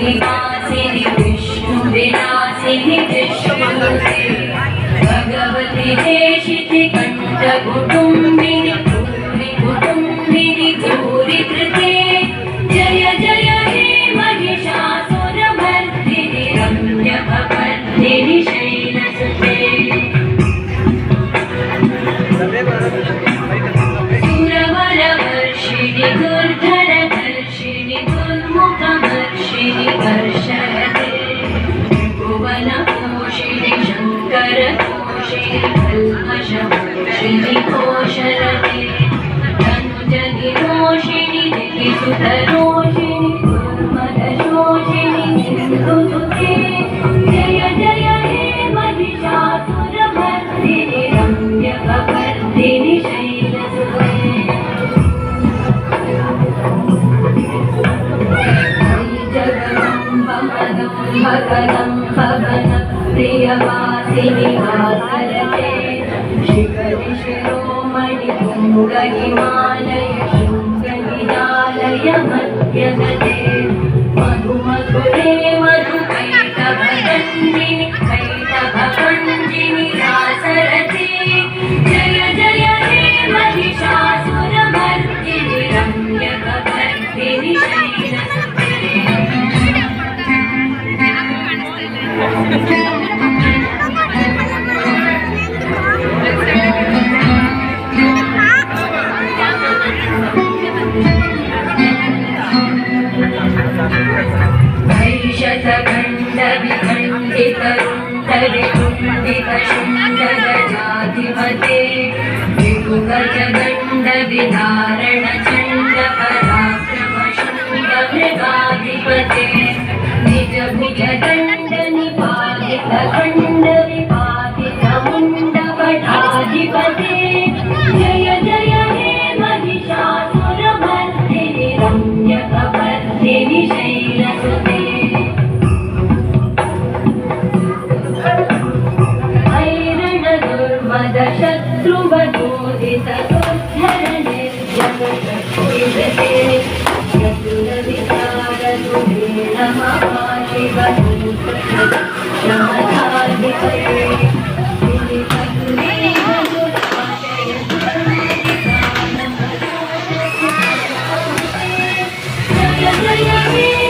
निवासिनि विष्णुविलासिनि विष्णुते भगवति देशिति कण्ठकुटुम्बिनि भूरि कुटुम्बिनि भूरि कृते जय जय हे महिषासुरमर्दिनि रम्यकपर्दिनि शैलसुते सुरवरवर्षिणि दुर्धरधर्षिणि दुर्मुखमर्षिणि कर्षयते भुवनपोषिणि शङ्करतोषिणि कल्मषमोषिणि घोषरते धनुजनिरोषिणि दितिसुतरोषिणि दुर्मदशोषिणि सिन्धुसुते जय जय हे महिषासुरमर्दिनि रम्यकपर्दिनि शैलसुते भगनं भवनं प्रियवासिनि वासरते शिखरि शिरोमणि तुङ्गहिमालय शृङ्गनिरालय मध्यगते मधुमधुरे मधुकैटभगञ्जिनि कैटभगञ्जिनि वासरते जय जय हे महिषासुरमर्दिनि रम्यकपर्दिनि शैलसुते वैशतखण्डविखण्डितरुण्डविकुण्डितशुण्डगजाधिपते विभुगजदण्डविधारणचण्डपराक्रमशुण्डमृगाधिपते निजभुजदण्डनिपातितखण्डविपातितमुण्डपटाधिपते जय जय हे महिषासुरमर्दिनि रम्यकपर्दिनि शैलसुते शत्रुवधूदितदुर्धरनिर्जनशक्तिदते चतुरविचारदुरेणमहाशिवदूतशमधाधिपते जय जय हे